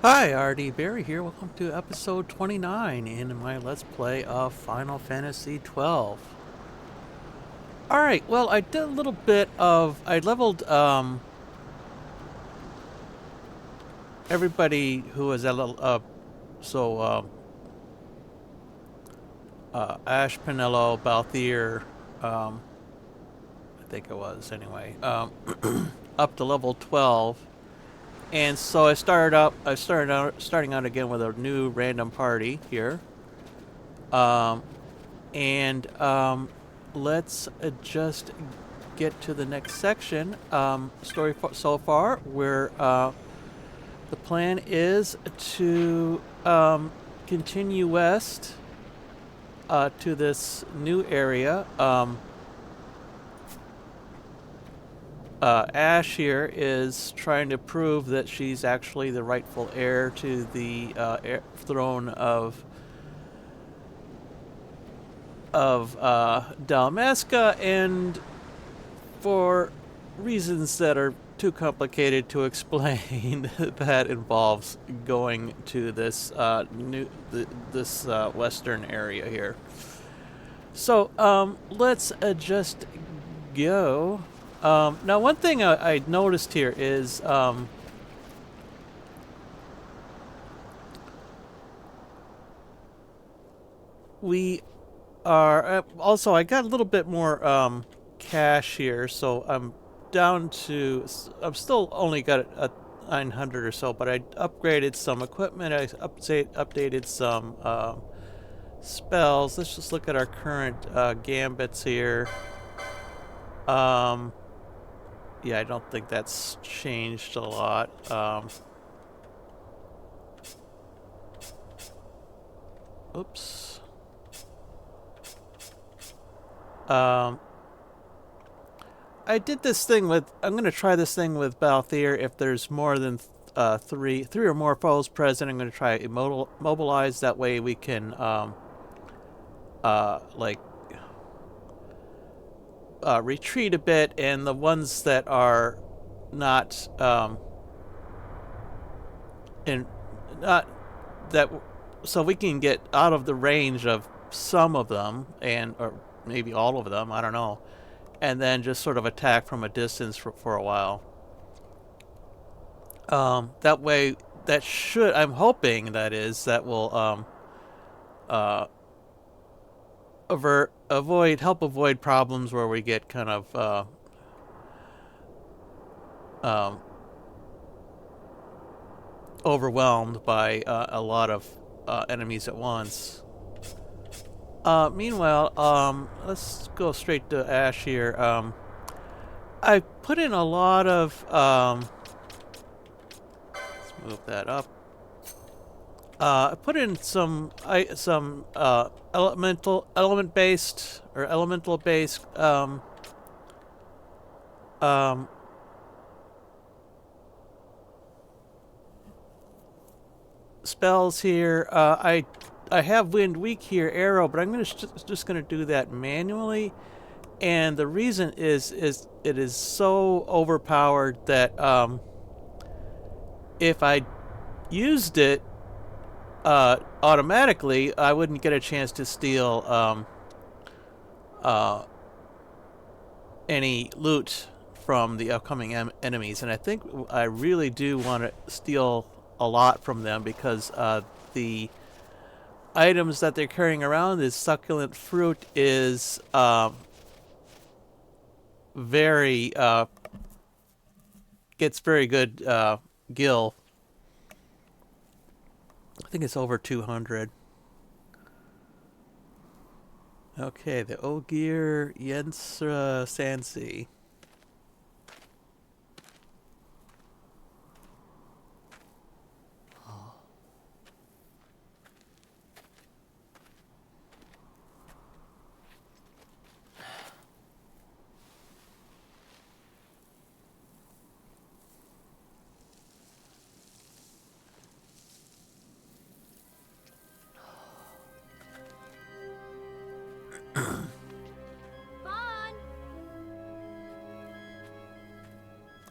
Hi, RD Barry here. Welcome to episode 29 in my Let's Play of Final Fantasy XII. Alright, well, I did a little bit of... I leveled everybody who was at level up. So, Ash, Penelo, Balthier, I think it was anyway, up to level 12. And so starting out again with a new random party here. And let's just get to the next section. Story so far, where the plan is to continue west to this new area. Ash here is trying to prove that she's actually the rightful heir to the throne of Dalmasca, and for reasons that are too complicated to explain, that involves going to this western area here. So let's just go. Now, one thing I noticed here is we are also, I got a little bit more cash here, so I'm down to, I'm still only got a 900 or so, but I upgraded some equipment. I updated some spells. Let's just look at our current gambits here. Yeah, I don't think that's changed a lot. Oops. I did this thing with... I'm going to try this thing with Balthier. If there's more than three or more foes present, I'm going to try mobilize. That way we can, retreat a bit, and the ones that are not, so we can get out of the range of some of them, or maybe all of them, I don't know, and then just sort of attack from a distance for a while. That way, I'm hoping that will help avoid problems where we get kind of overwhelmed by a lot of enemies at once. Meanwhile, let's go straight to Ash here. I put in a lot of let's move that up. I put in some elemental based spells here. I have Wind Weak here, Arrow, but I'm just gonna do that manually, and the reason is it is so overpowered that if I used it automatically, I wouldn't get a chance to steal any loot from the upcoming enemies, and I think I really do want to steal a lot from them, because the items that they're carrying around, this succulent fruit, is very gets very good gil. I think it's over 200. Okay, the Ogir-Yensa Sandsea.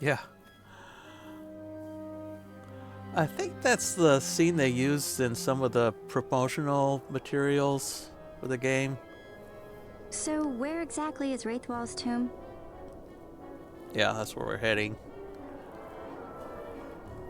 Yeah. I think that's the scene they used in some of the promotional materials for the game. So where exactly is Wraithwall's tomb? Yeah, that's where we're heading.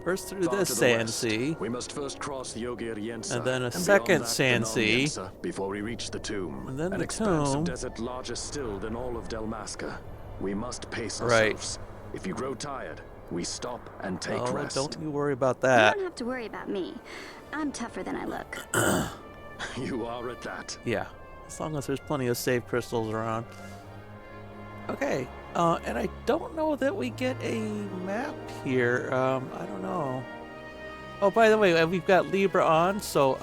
First through Far this to the west. Sandsea, We must first cross the Ogir-Yensa, and then a and second beyond that, the Sandsea, Yensa, before we reach the tomb. and then An the expanse tomb. of desert larger still than all of Dalmasca. We must pace Right. ourselves. If you grow tired, we stop and take Oh, rest. don't you worry about You that. don't have to worry about me. I'm tougher than I look. You are at that. Yeah, as long as there's plenty of save crystals around. Okay, and I don't know that we get a map here. I don't know. Oh, by the way, we've got Libra on, so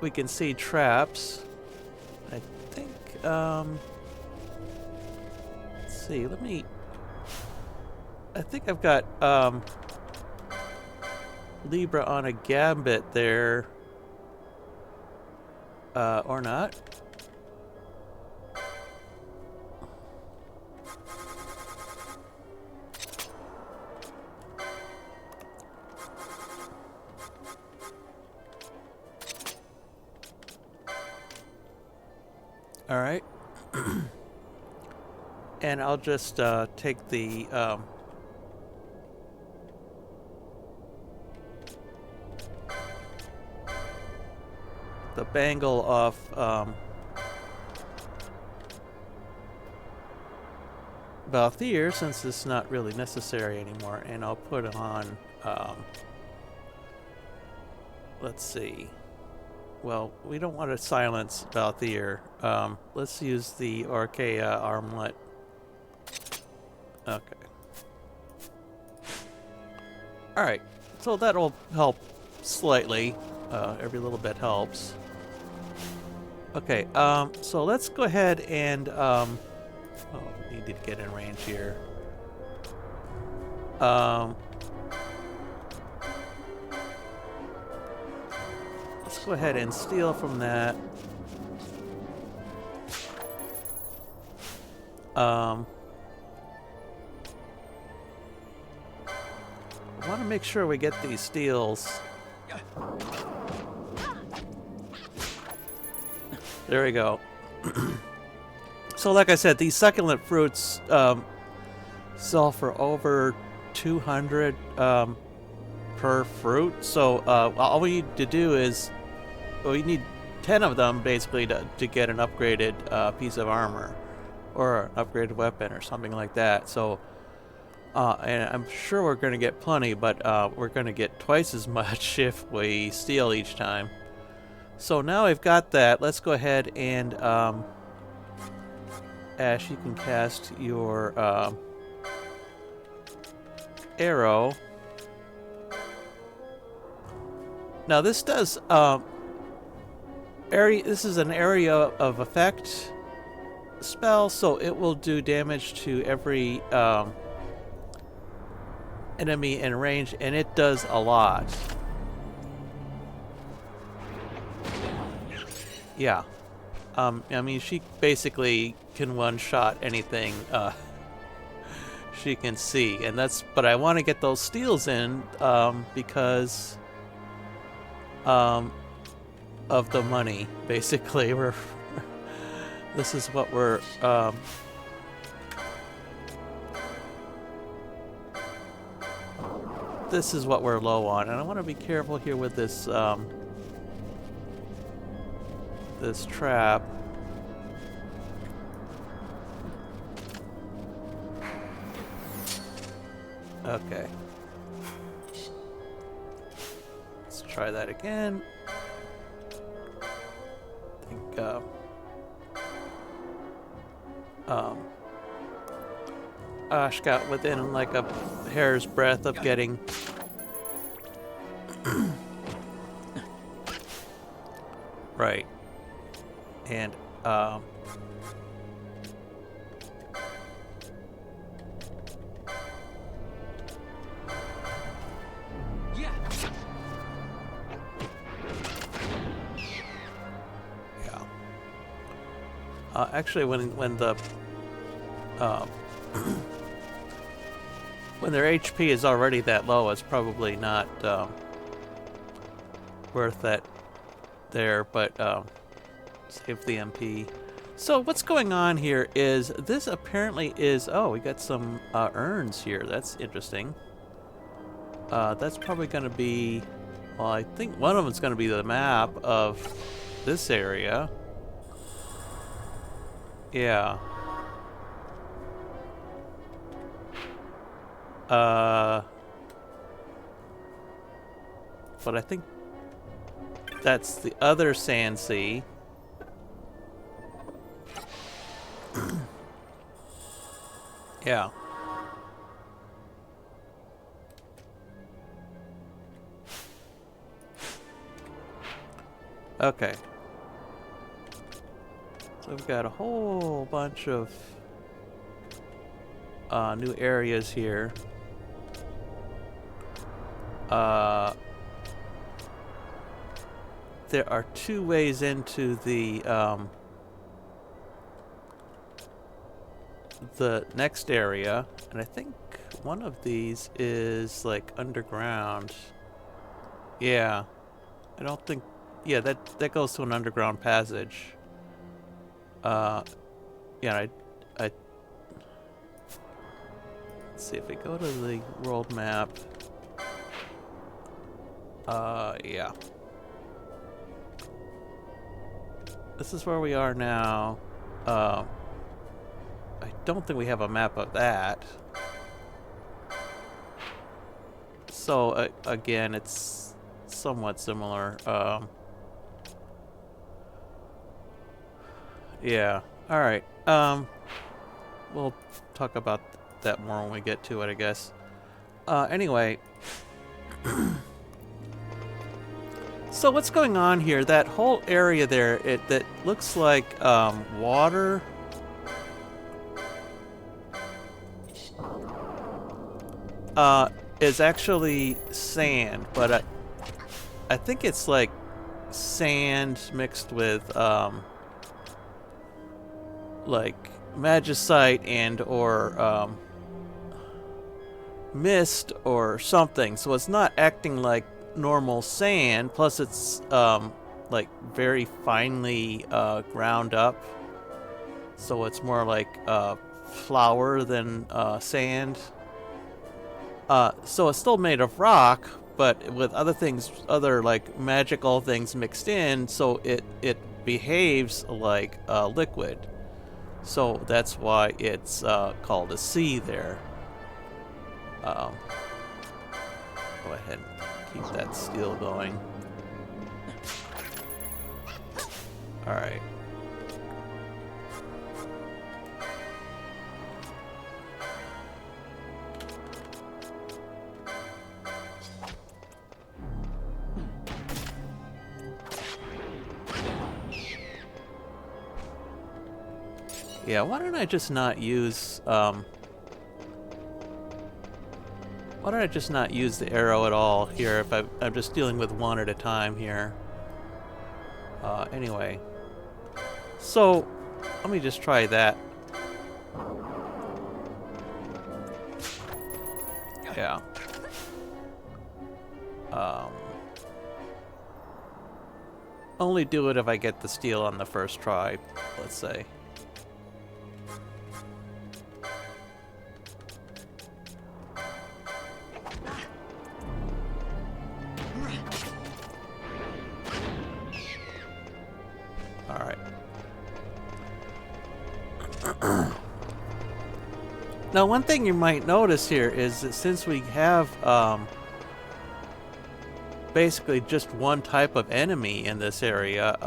we can see traps. I think let's see. I think I've got Libra on a gambit there. Or not. All right. And I'll just take the bangle off Vosslier, since it's not really necessary anymore, and I'll put on let's see. Well, we don't want to silence Vosslier. Let's use the Orkea armlet. Okay. Alright, so that'll help slightly. Every little bit helps. Okay, so let's go ahead and, oh, we need to get in range here. Let's go ahead and steal from that. I want to make sure we get these steals. There we go. So like I said, these succulent fruits sell for over 200 per fruit. So all we need to do is, well, we need 10 of them basically to get an upgraded piece of armor or an upgraded weapon or something like that. So and I'm sure we're going to get plenty, but we're going to get twice as much if we steal each time. So now I've got that. Let's go ahead and Ash, you can cast your arrow. Now this does this is an area of effect spell, so it will do damage to every enemy in range, and it does a lot. Yeah. I mean, she basically can one-shot anything she can see, and that's. But I want to get those steals in because of the money. Basically, we're. This is what we're. This is what we're low on, and I want to be careful here with this. This trap. Okay. Let's try that again. I think, Ash got within like a hair's breadth of getting right. And yeah. Actually, when the when their HP is already that low, it's probably not worth that there, but save the MP. So what's going on here is this apparently is... Oh, we got some urns here. That's interesting. That's probably going to be... Well, I think one of them is going to be the map of this area. Yeah. But I think that's the other Sandsea. Yeah. Okay. So we've got a whole bunch of new areas here. There are two ways into the next area, and I think one of these is like underground. Yeah, I don't think. Yeah, that goes to an underground passage. Yeah, I let's see if we go to the world map. Yeah. This is where we are now. I don't think we have a map of that. So, again, it's somewhat similar. Yeah. Alright. We'll talk about that more when we get to it, I guess. Anyway. So what's going on here? That whole area there, that looks like water. Is actually sand, but I think it's like sand mixed with like magicite and or mist or something. So it's not acting like normal sand, plus it's like very finely ground up, so it's more like flour than sand. So it's still made of rock, but with other things, other like magical things mixed in, so it behaves like liquid. So that's why it's called a sea there. Go ahead and keep that steel going. Alright. Yeah, why don't I just not use why don't I just not use the arrow at all here if I'm just dealing with one at a time here. Anyway. So, let me just try that. Yeah. Only do it if I get the steel on the first try, let's say. Now, one thing you might notice here is that since we have basically just one type of enemy in this area,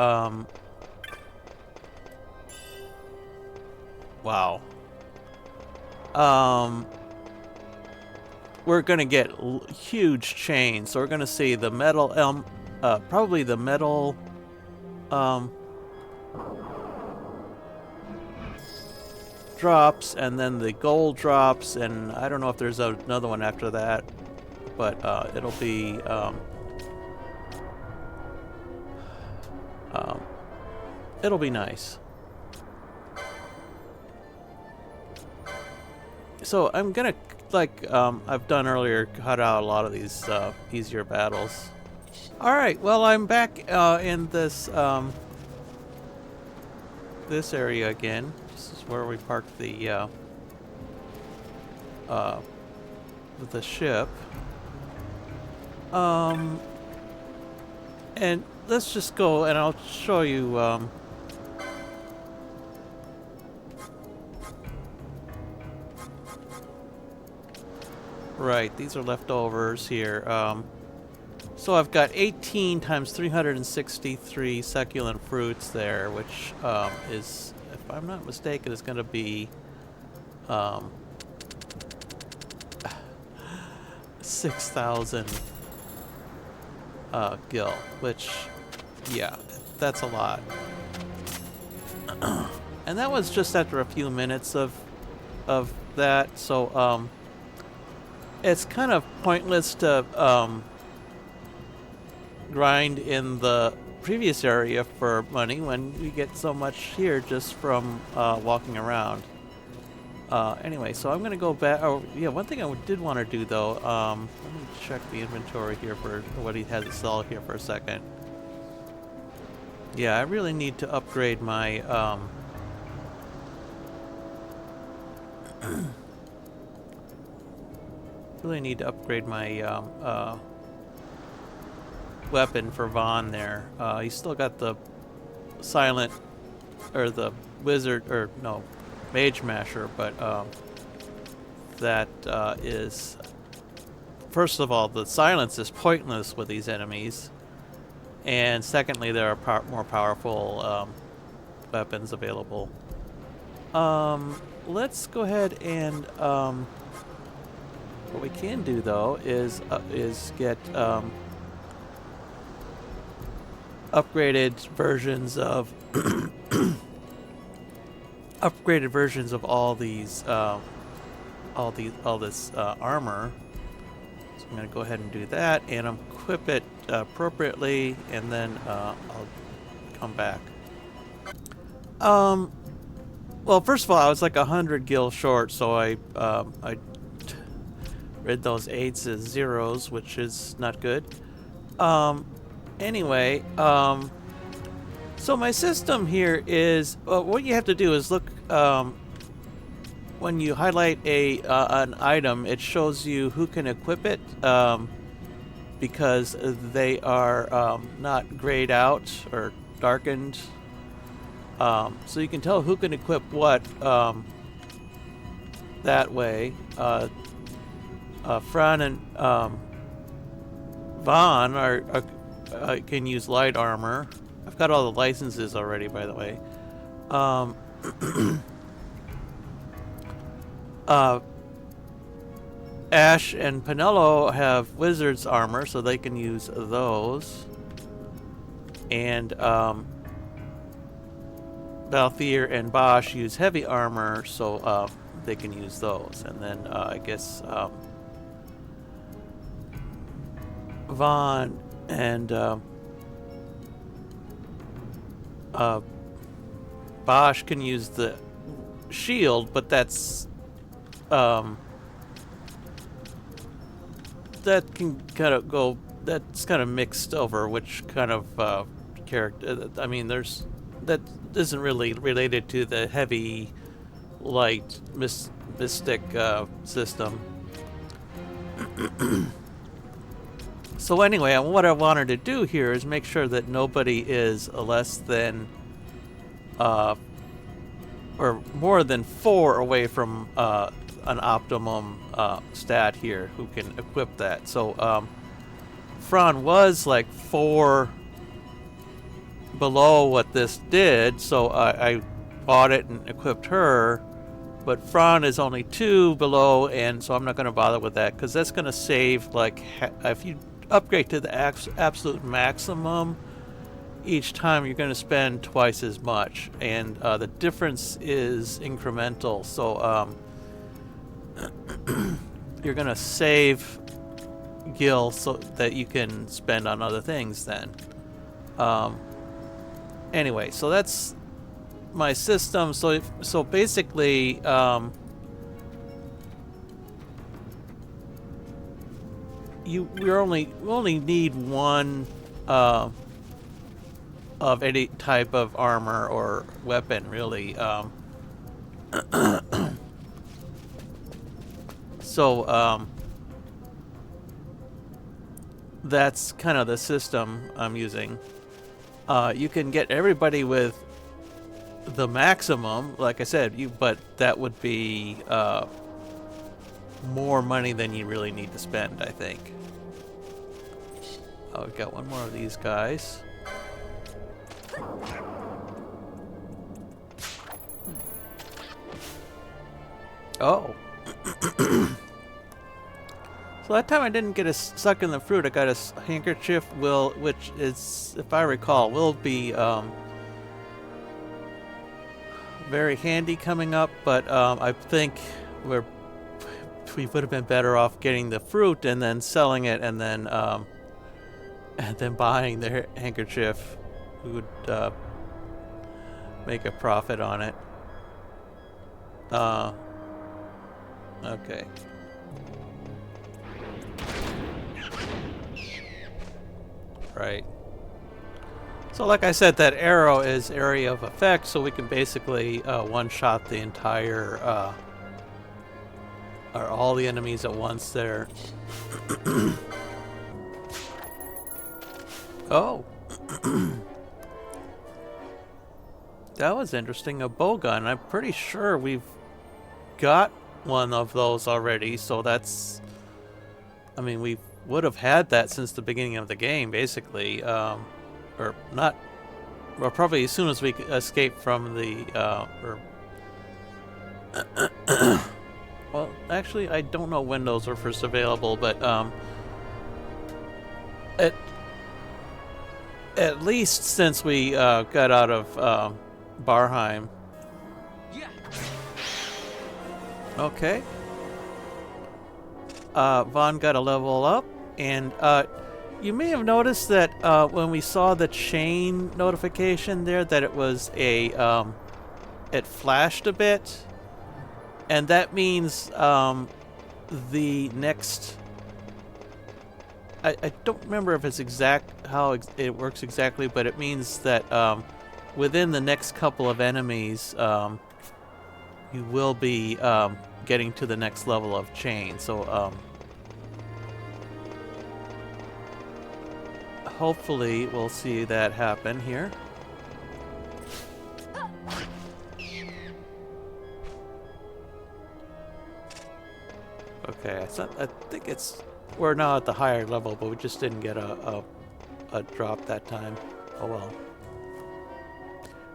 wow. We're gonna get huge chains. So we're gonna see the metal probably the metal drops, and then the gold drops, and I don't know if there's another one after that, but it'll be nice. So I'm gonna like I've done earlier, cut out a lot of these easier battles. All right, well, I'm back in this this area again. This is where we parked the ship. And let's just go, and I'll show you. Right, these are leftovers here. So I've got 18 times 363 succulent fruits there, which is, if I'm not mistaken, is going to be 6,000 gil, which, yeah, that's a lot. And that was just after a few minutes of that, so it's kind of pointless to grind in the previous area for money when we get so much here just from walking around. Anyway, so I'm gonna go back. Oh, yeah, one thing I did want to do though. Let me check the inventory here for what he has to sell here for a second. Yeah, I really need to upgrade my really need to upgrade my weapon for Vaughn there. He's still got the silent, or the wizard, or no, mage masher, but that is, first of all, the silence is pointless with these enemies, and secondly, there are more powerful weapons available. Let's go ahead and what we can do though is get upgraded versions of upgraded versions of all these all this armor. So I'm gonna go ahead and do that and equip it appropriately, and then I'll come back. Well, first of all, I was like 100 gil short, so I read those 8s as 0s, which is not good. Anyway, so my system here is, what you have to do is look, when you highlight an item, it shows you who can equip it, because they are not grayed out or darkened. So you can tell who can equip what that way. Fran and Vaughn can use light armor. I've got all the licenses already, by the way. Ash and Penello have wizard's armor, so they can use those. And Balthier and Bosch use heavy armor, so they can use those. And then I guess Vaughn and Bosch can use the shield, but that's that can kind of go. That's kind of mixed over which kind of character. I mean, that isn't really related to the heavy, light, mystic system. So anyway, what I wanted to do here is make sure that nobody is less than or more than 4 away from an optimum stat here who can equip that. So Fran was like 4 below what this did, so I bought it and equipped her, but Fran is only 2 below, and so I'm not going to bother with that, because that's going to save, like, if you upgrade to the absolute maximum each time, you're going to spend twice as much, and the difference is incremental, so you're going to save gil so that you can spend on other things then. Anyway, so that's my system. So basically, we only need one of any type of armor or weapon, really. So that's kind of the system I'm using. You can get everybody with the maximum, like I said, but that would be more money than you really need to spend, I think. Oh, we got one more of these guys. Oh. So that time I didn't get stuck in the fruit. I got a handkerchief, which is, if I recall, will be very handy coming up. But I think we would have been better off getting the fruit and then selling it, and then buying the handkerchief. We would make a profit on it. Okay. Right. So like I said, that arrow is area of effect, so we can basically one-shot the entire, or all the enemies at once there. Oh. That was interesting, a bowgun. I'm pretty sure we've got one of those already, so that's... I mean, we would have had that since the beginning of the game, basically. Or not... Well, probably as soon as we escape from the... Well, actually, I don't know when those were first available, but... At least since we got out of Barheim. Okay. Vaughn got a level up, and you may have noticed that when we saw the chain notification there, that it was a it flashed a bit, and that means the next. I don't remember if it's exact how it works exactly, but it means that within the next couple of enemies, you will be getting to the next level of chain. So hopefully we'll see that happen here. Okay, I think it's... We're now at the higher level, but we just didn't get a drop that time. Oh well.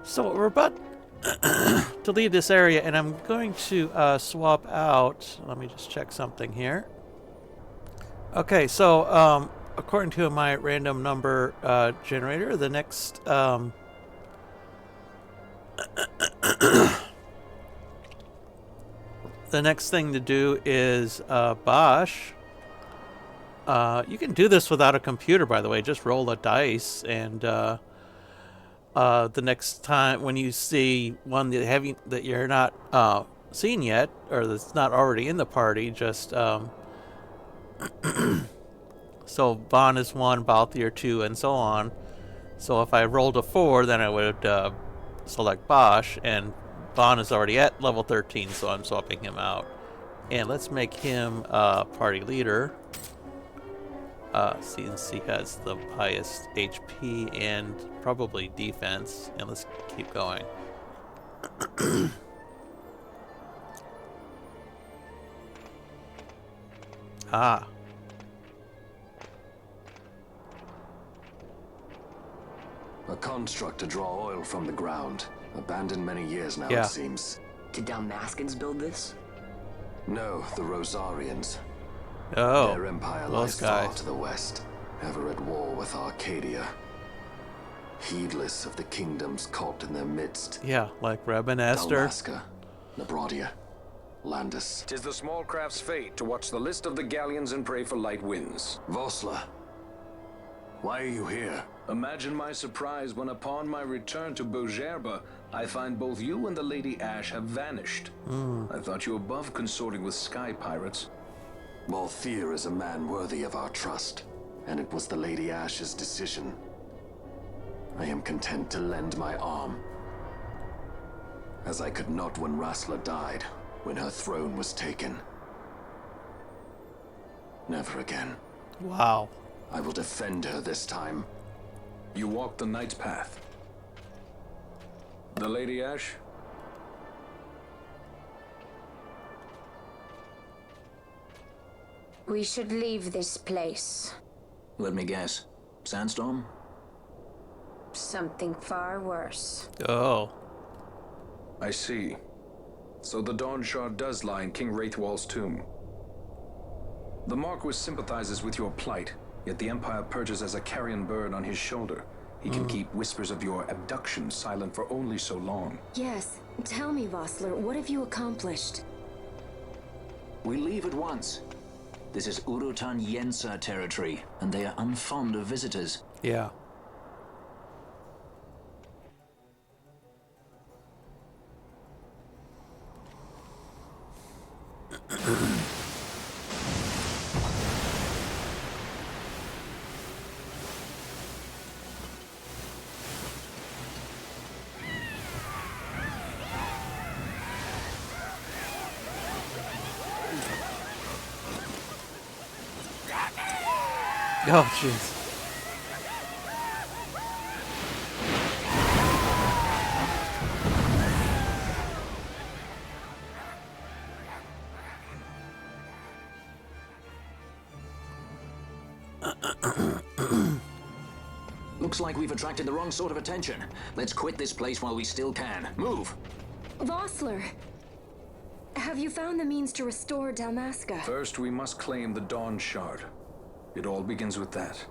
So we're about to leave this area, and I'm going to swap out. Let me just check something here. Okay, so according to my random number generator, the next the next thing to do is Bosch. You can do this without a computer, by the way. Just roll a dice, and the next time when you see one that you're not seen yet, or that's not already in the party, just so Vaughn is 1, Balthier 2, and so on. So if I rolled a 4, then I would select Bosch, and Vaughn is already at level 13, so I'm swapping him out. And let's make him party leader. Since he has the highest HP and probably defense. And let's keep going. Ah. A construct to draw oil from the ground. Abandoned many years now, Yeah. it seems. Did Dalmaskans build this? No, the Rosarians. Oh, Their empire those lies far guys. to the west, ever at war with Arcadia. Heedless of the kingdoms caught in their midst. Yeah, like Reb and Esther. Dalmasca, Nabrodia, Landis. 'Tis the small craft's fate to watch the list of the galleons and pray for light winds. Vosslier, why are you here? Imagine my surprise when upon my return to Bogerba, I find both you and the Lady Ash have vanished. I thought you above consorting with sky pirates. Vosslier is a man worthy of our trust, and it was the Lady Ash's decision. I am content to lend my arm, as I could not when Rassler died, when her throne was taken. Never again. Wow. I will defend her this time. You walked the Knight's path. The Lady Ash? We should leave this place. Let me guess. Sandstorm? Something far worse. Oh. I see. So the Dawn Shard does lie in King Wraithwall's tomb. The Marquis sympathizes with your plight, yet the Empire perches as a carrion bird on his shoulder. He can keep whispers of your abduction silent for only so long. Yes. Tell me, Vosslier, what have you accomplished? We leave at once. This is Urutan-Yensa territory, and they are unfond of visitors. Yeah. Oh, jeez. Looks like we've attracted the wrong sort of attention. Let's quit this place while we still can. Move! Vosslier! Have you found the means to restore Dalmasca? First, we must claim the Dawn Shard. It all begins with that.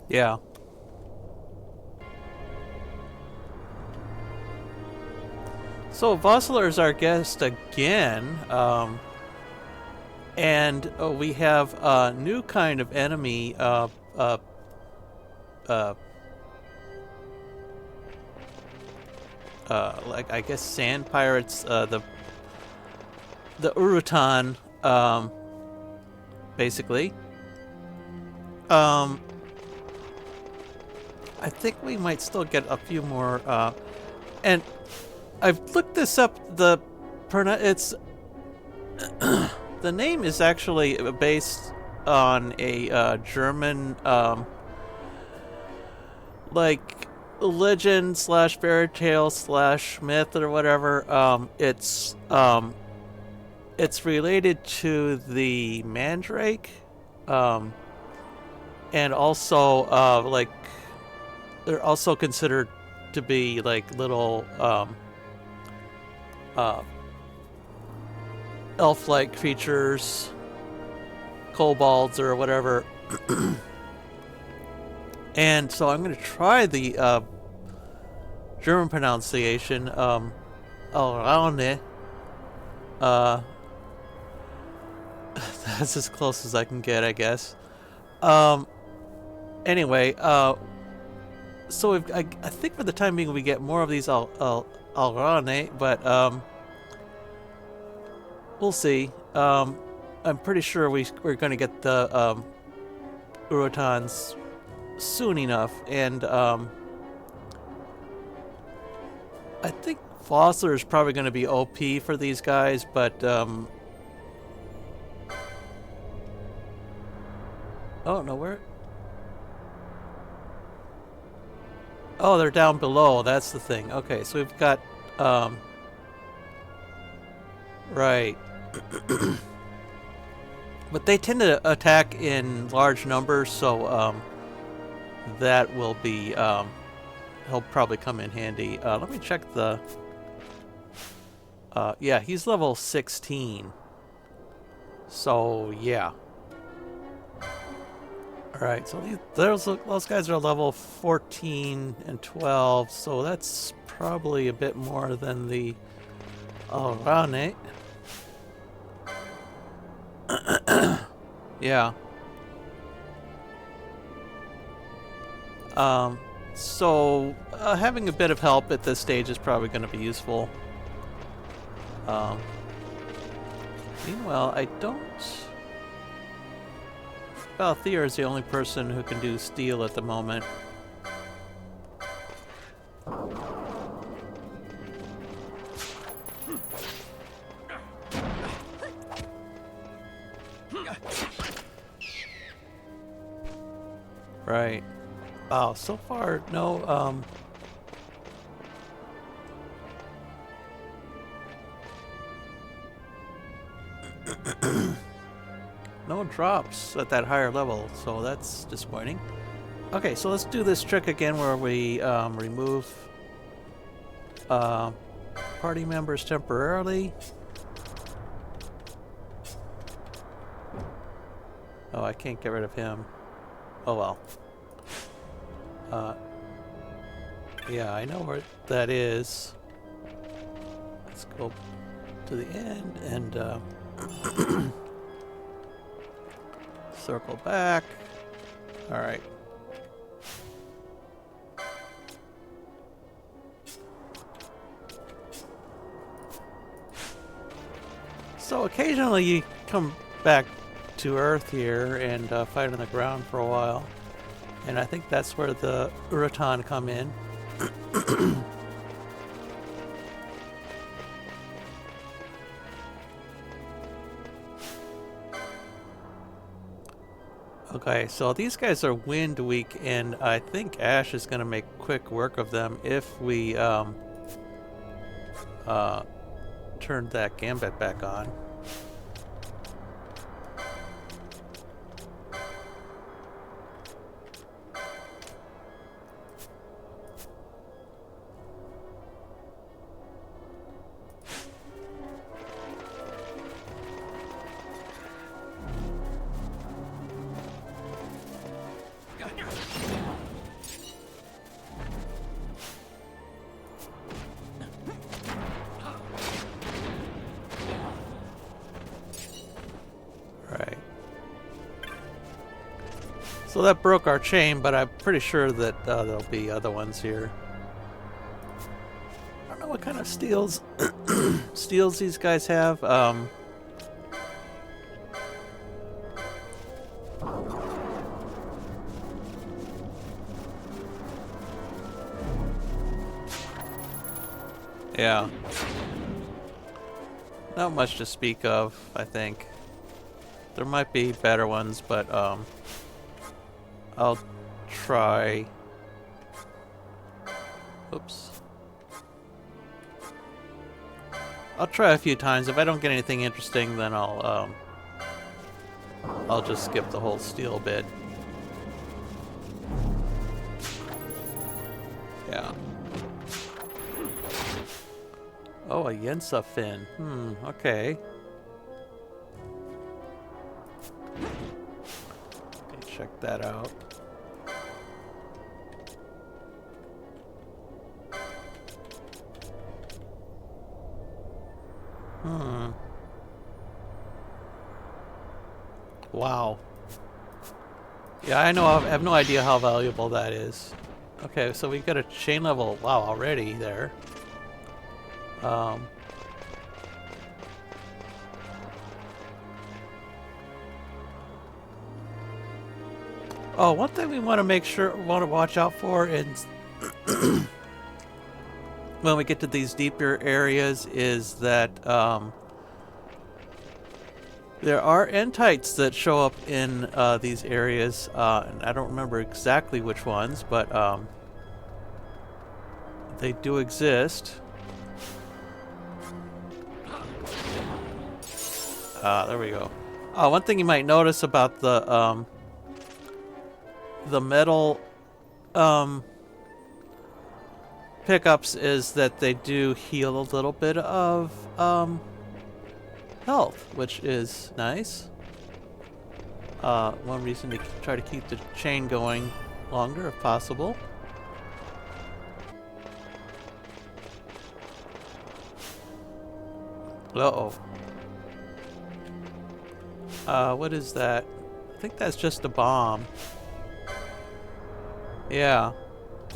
Yeah. So Vosslier is our guest again, and we have a new kind of enemy. Like I guess sand pirates. The Urutan, basically. I think we might still get a few more. And I've looked this up. It's the name is actually based on a German like legend slash fairy tale slash myth or whatever. It's related to the Mandrake, and also like they're also considered to be like little elf-like creatures, kobolds or whatever. And so I'm going to try the German pronunciation, Alraune. That's as close as I can get, I guess. Anyway, so I think for the time being we get more of these Alraune, but we'll see. I'm pretty sure we're going to get the Urutans soon enough, and I think Vosslier is probably going to be OP for these guys, but oh no, where? Oh, they're down below. That's the thing. Okay, so we've got right. But they tend to attack in large numbers, so that will be he'll probably come in handy. Let me check the yeah, he's level 16. So yeah. Alright, so those guys are level 14 and 12, so that's probably a bit more than the Alraune. Yeah. So having a bit of help at this stage is probably going to be useful. Meanwhile, I don't... Well, Thea is the only person who can do steel at the moment. Right. Wow, so far, no, no drops at that higher level, so that's disappointing. Okay, so let's do this trick again where we remove party members temporarily. Oh, I can't get rid of him. Oh well. Yeah, I know where that is. Let's go to the end and circle back. All right. So occasionally you come back to Earth here and fight on the ground for a while. And I think that's where the Urutan come in. Okay, so these guys are wind weak, and I think Ash is going to make quick work of them if we turn that gambit back on. So that broke our chain, but I'm pretty sure that there'll be other ones here. I don't know what kind of steels steels these guys have. Yeah. Not much to speak of, I think. There might be better ones, but I'll try. Oops. I'll try a few times. If I don't get anything interesting, then I'll just skip the whole steel bit. Yeah. Oh, a Yensa fin. Okay. Okay, check that out. Wow. Yeah, I know. I have no idea how valuable that is. Okay, so we got a chain level. Wow, already there. Oh, one thing we want to watch out for is when we get to these deeper areas is that there are entites that show up in these areas, and I don't remember exactly which ones, but they do exist. There we go. One thing you might notice about the metal pickups is that they do heal a little bit of health, which is nice. One reason to try to keep the chain going longer if possible. Uh-oh. What is that? I think that's just a bomb. Yeah,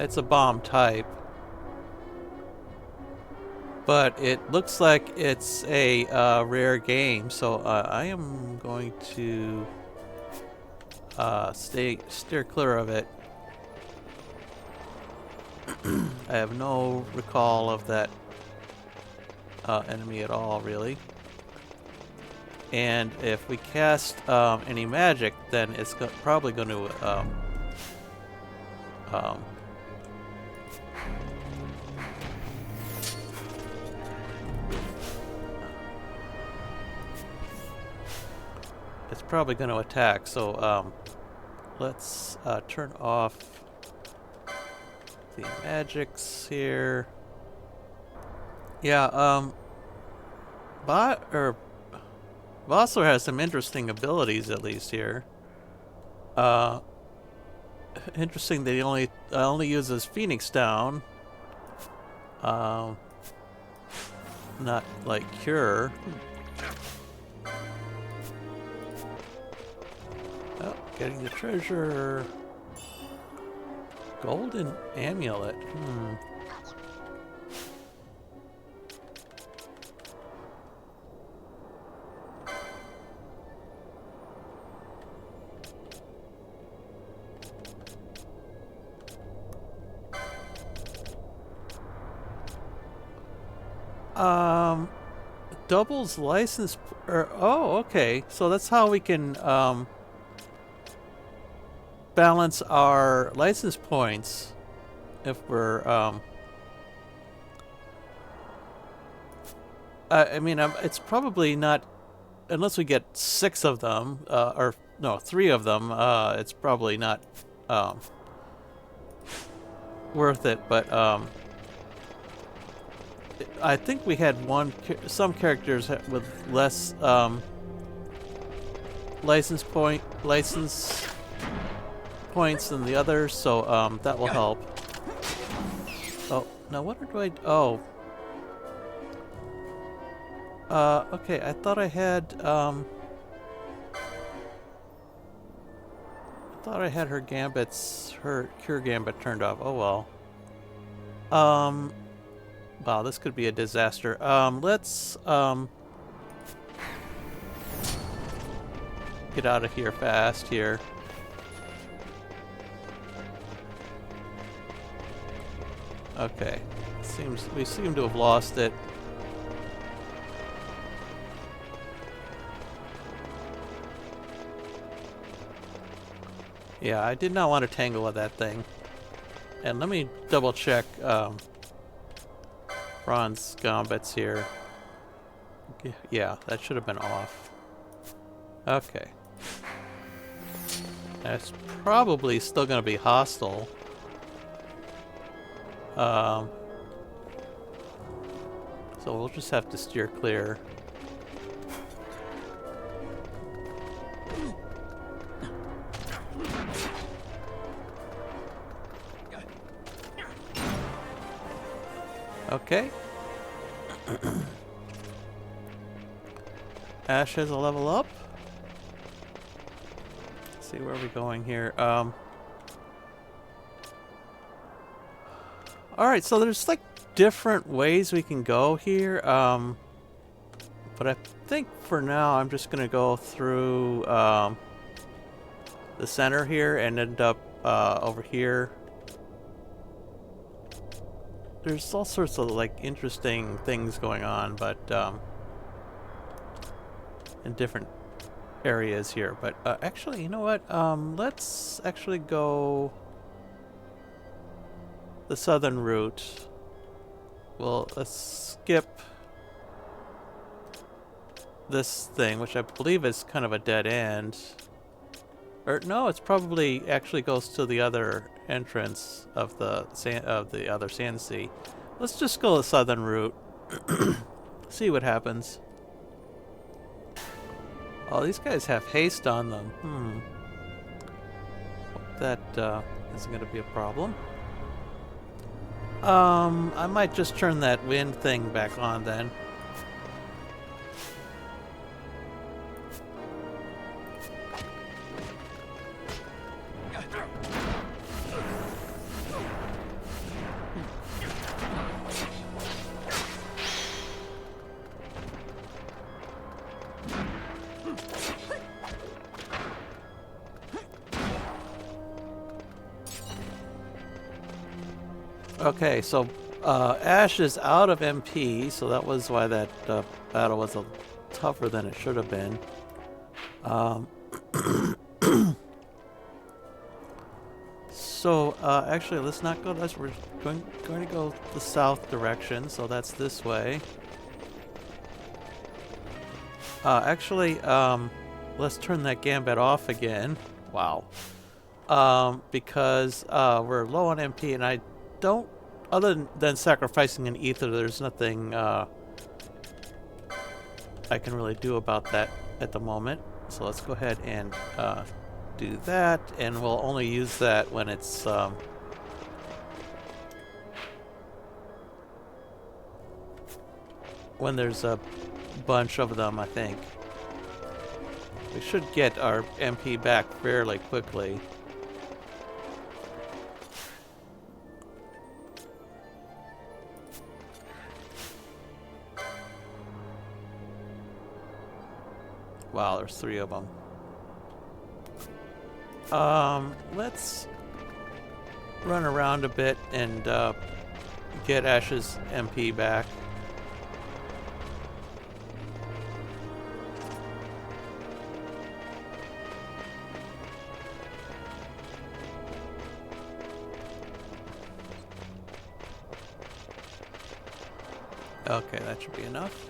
it's a bomb type. but it looks like it's a rare game, so I am going to steer clear of it. I have no recall of that enemy at all, really. And if we cast any magic, then it's probably going to it's probably going to attack. So let's turn off the magics here. Yeah, Vosslier has some interesting abilities, at least here. Interesting that he only uses Phoenix Down. Not like Cure. Oh, getting the treasure. Golden Amulet. Doubles license, oh, okay. So that's how we can balance our license points if we're I mean, it's probably not, unless we get 6 of them, or no, 3 of them. It's probably not worth it. But I think we had some characters with less license points than the others, so that will help. Oh, now what do I? Oh, okay. I thought I had her cure gambit turned off. Oh well. Wow, this could be a disaster. Let's get out of here fast here. Okay. We seem to have lost it. Yeah, I did not want to tangle with that thing. And let me double check Ron's gambits here. Yeah, that should have been off. Okay. That's probably still going to be hostile. So we'll just have to steer clear. Okay. Ash has a level up. Let's see where we're going here. Alright, so there's like different ways we can go here. But I think for now I'm just gonna go through the center here and end up over here. There's all sorts of like interesting things going on, but in different areas here. But actually, you know what? Let's actually go the southern route. Well, let's skip this thing, which I believe is kind of a dead end. Or no, it's probably actually goes to the other entrance of the other Sandsea. Let's just go the southern route. See what happens. Oh, these guys have haste on them. Hope that isn't going to be a problem. I might just turn that wind thing back on then. Okay, so Ash is out of MP, so that was why that battle was a tougher than it should have been. So actually, let's not go. We're going to go the south direction, so that's this way. Actually, let's turn that gambit off again. Wow. Because we're low on MP, and I don't, other than sacrificing an ether, there's nothing I can really do about that at the moment. So let's go ahead and do that, and we'll only use that when it's when there's a bunch of them, I think. We should get our MP back fairly quickly. Wow, there's 3 of them. Let's run around a bit and get Ash's MP back. Okay, that should be enough.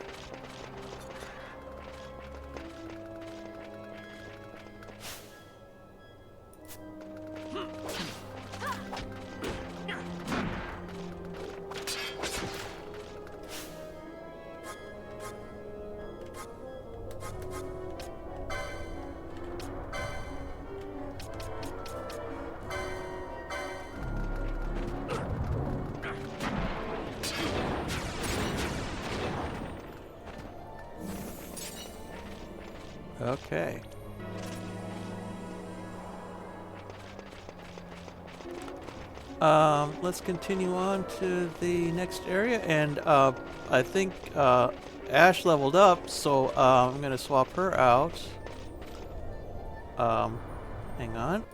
Okay. Let's continue on to the next area, and I think Ash leveled up, so I'm gonna swap her out. Hang on.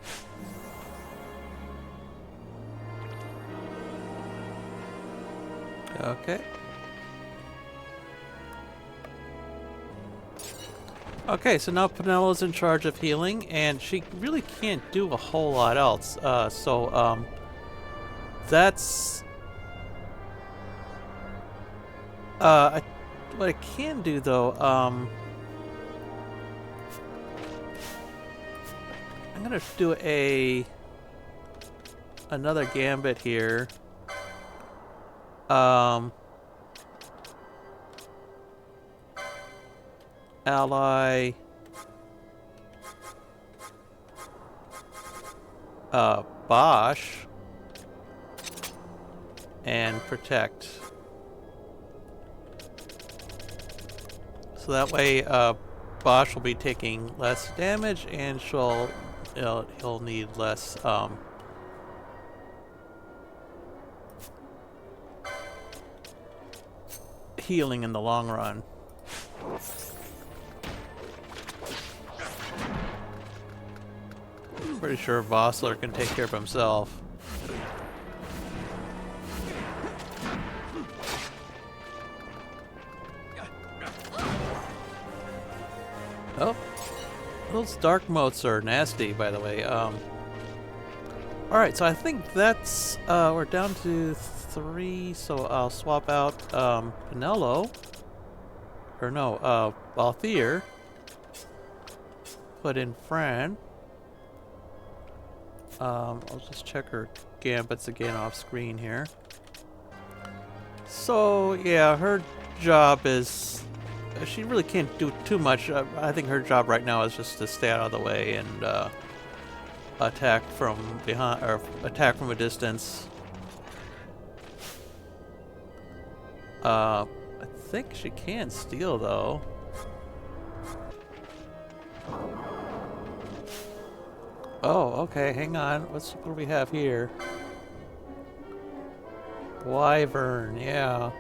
Okay. Okay, so now Penelo's in charge of healing, and she really can't do a whole lot else. That's what I can do though. I'm gonna do another gambit here. Ally. Bosch. And protect. So that way, Bosch will be taking less damage, and he'll need less, healing in the long run. Pretty sure Vosslier can take care of himself. Oh, those dark motes are nasty, by the way. Alright, so I think that's, we're down to 3, so I'll swap out, Penelo. Or no, Vosslier. Put in Fran. I'll just check her gambits again off screen here. So, yeah, her job is... She really can't do too much. I think her job right now is just to stay out of the way and attack from behind, or attack from a distance. I think she can steal though. Oh, okay. Hang on. What do we have here? Wyvern. Yeah.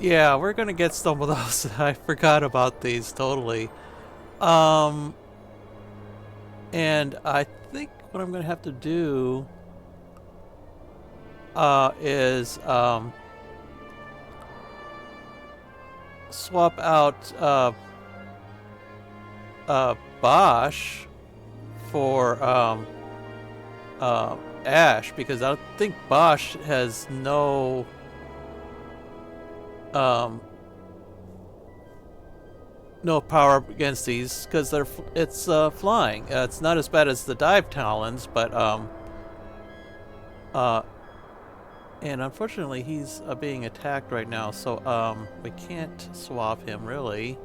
Yeah, we're gonna get some of those. I forgot about these totally. And I think what I'm going to have to do is swap out Bosch for Ash, because I think Bosch has no no power against these, because it's flying. It's not as bad as the dive talons, but and unfortunately he's being attacked right now, so we can't swap him really.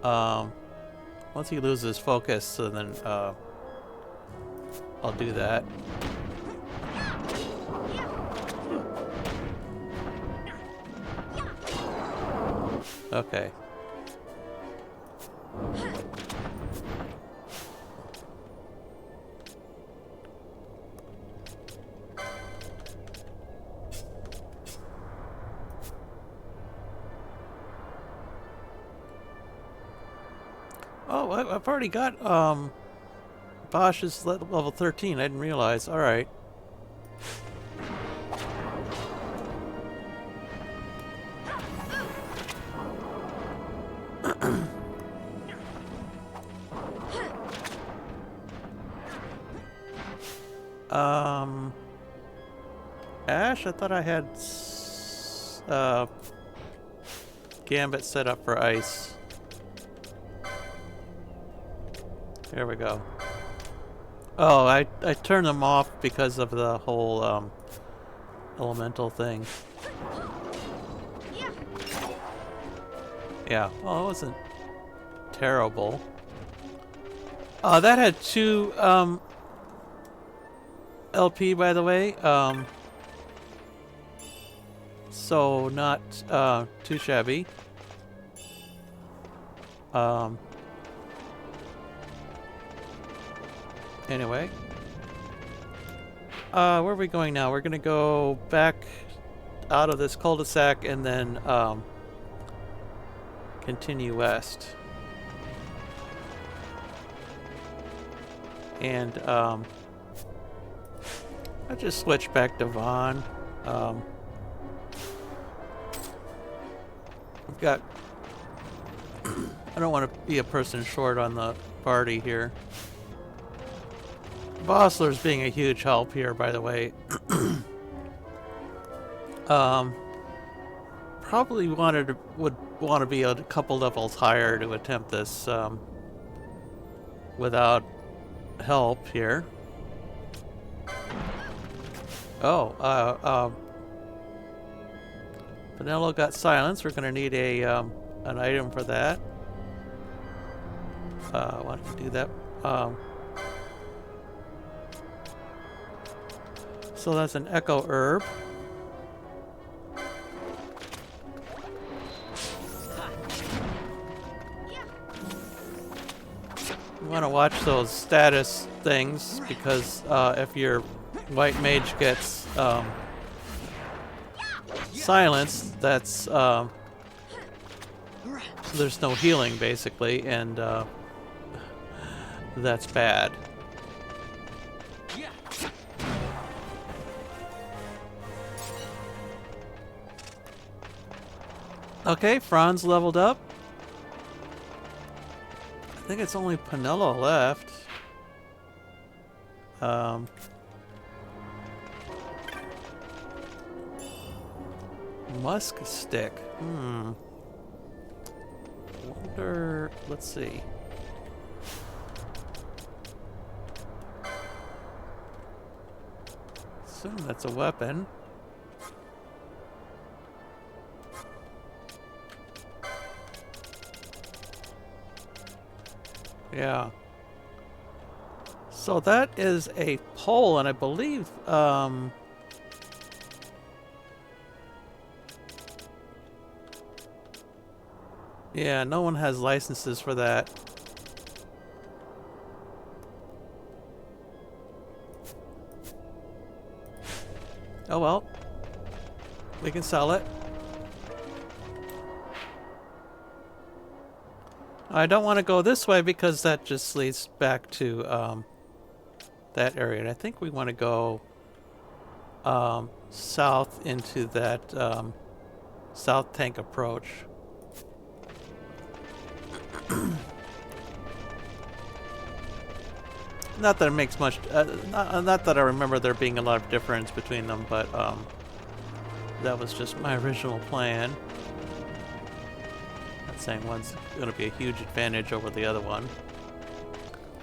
Once he loses focus, so then I'll do that. Okay. Oh, I've already got Bosch's level 13. I didn't realize. All right. Ash, I thought I had Gambit set up for ice. There we go. Oh, I turned them off because of the whole elemental thing. Yeah, well, it wasn't terrible. That had 2 LP, by the way. So not too shabby. Anyway, where are we going now? We're gonna go back out of this cul-de-sac and then continue west. And I just switched back to Vaughn. I've got I don't want to be a person short on the party here. Vossler's being a huge help here, by the way. Probably would want to be a couple levels higher to attempt this without help here. Oh, Pinello got silence. We're gonna need a an item for that. Why don't we do that? So that's an echo herb. You want to watch those status things, because if your white mage gets silenced, that's so there's no healing basically, and that's bad. Okay, Franz leveled up. I think it's only Pinello left. Musk stick. Wonder. Let's see. Assume that's a weapon. Yeah. So that is a pole, and I believe yeah, no one has licenses for that. Oh well. We can sell it. I don't want to go this way because that just leads back to that area. And I think we want to go south into that south tank approach. Not that it makes much. Not that I remember there being a lot of difference between them, but that was just my original plan. Not saying one's going to be a huge advantage over the other one.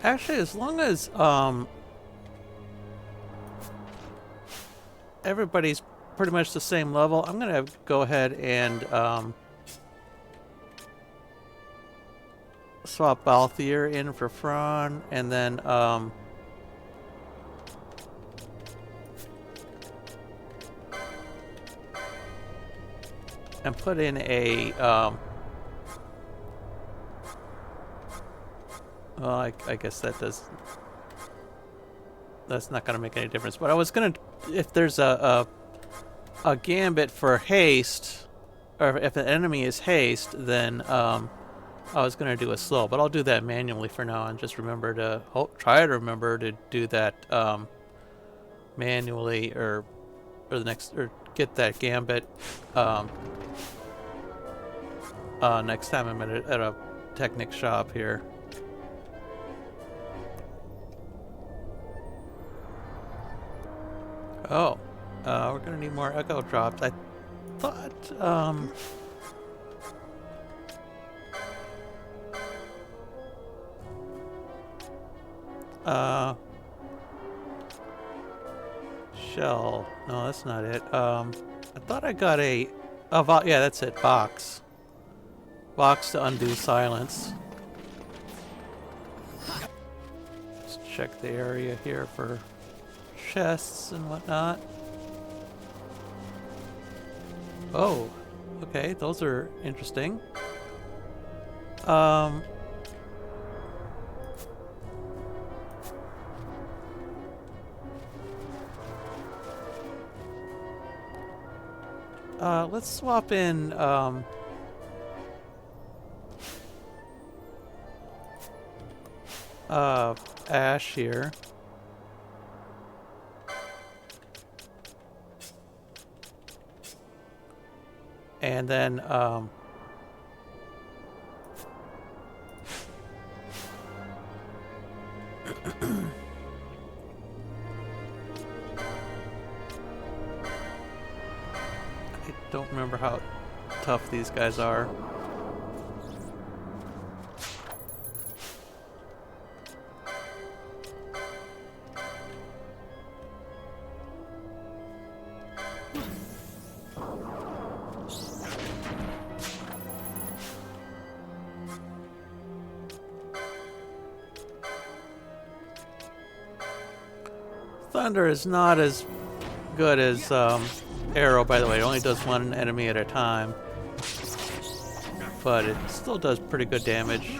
Actually, as long as everybody's pretty much the same level, I'm going to go ahead and swap Balthier in for Fran, and then and put in a well, I guess that's not going to make any difference. But I was going to, if there's a gambit for haste, or if an enemy is haste, then I was going to do a slow, but I'll do that manually for now and just remember to try to remember to do that manually, or get that gambit next time I'm at a Technic shop here. Oh, we're going to need more echo drops. I thought shell. No, that's not it. I thought I got yeah, that's it. Box to undo silence. Let's check the area here for chests and whatnot. Oh, okay, those are interesting. Let's swap in Ash here. And then I don't remember how tough these guys are. Thunder is not as good as Arrow, by the way. It only does one enemy at a time, but it still does pretty good damage.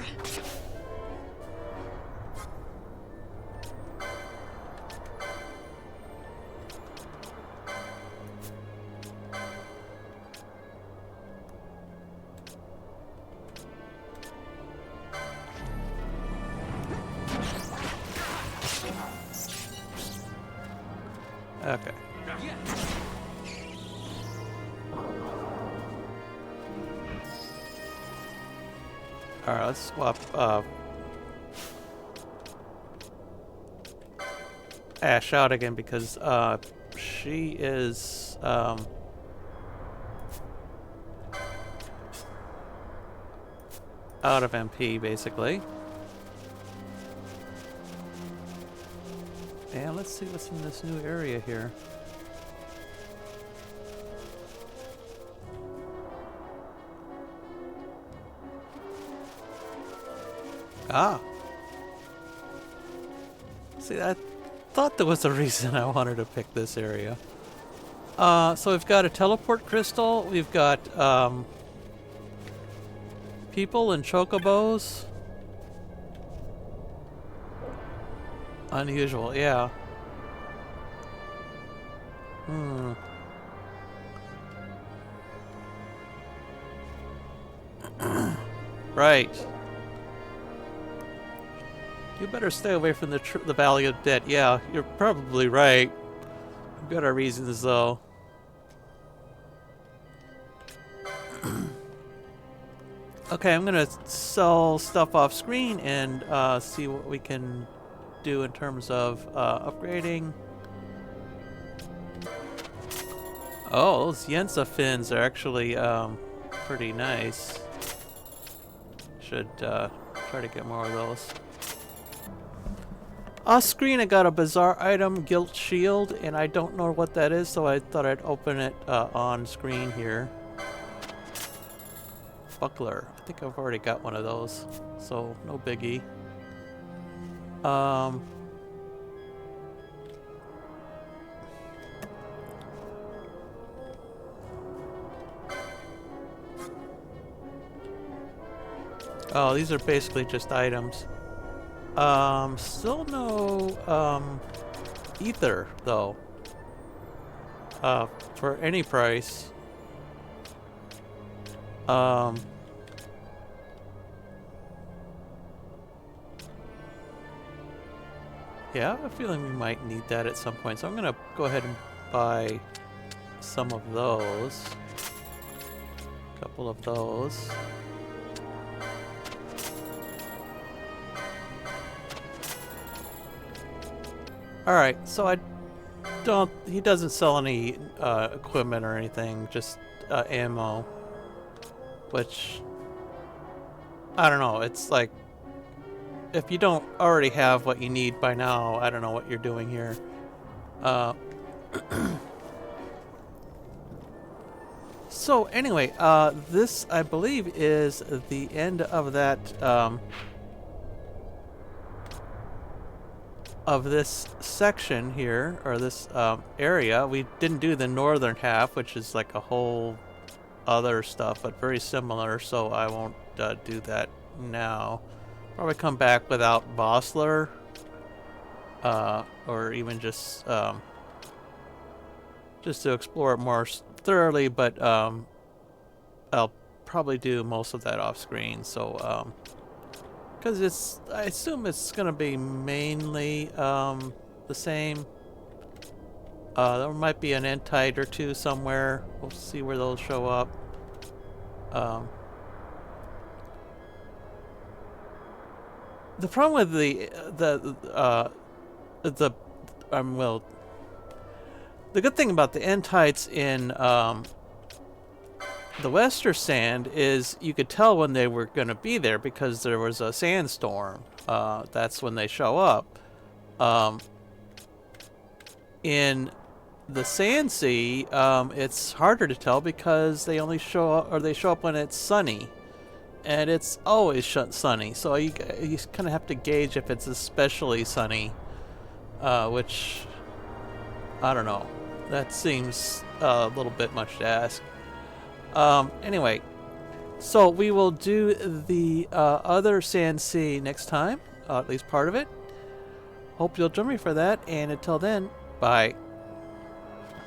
Okay. Alright, let's swap Ash out again because she is out of MP basically. And let's see what's in this new area here. Ah. See, I thought there was a reason I wanted to pick this area. So we've got a teleport crystal. We've got people and chocobos. Unusual, yeah. Right. You better stay away from the Valley of Dead. Yeah, you're probably right. We've got our reasons, though. Okay, I'm gonna sell stuff off screen and see what we can do in terms of upgrading. Oh, those Yensa fins are actually pretty nice. Should try to get more of those. Off screen, I got a bizarre item, Guilt Shield, and I don't know what that is, so I thought I'd open it on screen here. Buckler. I think I've already got one of those, so no biggie. Oh, these are basically just items. Still no ether though. For any price. Yeah, I have a feeling we might need that at some point, so I'm gonna go ahead and buy some of those. A couple of those. Alright, so he doesn't sell any equipment or anything, just ammo. Which, I don't know, it's like, if you don't already have what you need by now, I don't know what you're doing here. So anyway, this I believe is the end of that of this section here, or this area. We didn't do the northern half, which is like a whole other stuff, but very similar, so I won't do that now. Probably come back without Vosslier, or even just to explore it more thoroughly, but I'll probably do most of that off screen, so because I assume it's gonna be mainly the same. There might be an entite or two somewhere. We'll see where those show up. The problem with the good thing about the entites in the Western Sand is you could tell when they were going to be there because there was a sandstorm. That's when they show up. In the Sandsea, it's harder to tell because they only show up, or they show up when it's sunny, and it's always sunny. So you kind of have to gauge if it's especially sunny, which I don't know. That seems a little bit much to ask. Anyway, so we will do the other Sandsea next time, at least part of it. Hope you'll join me for that, and until then, bye.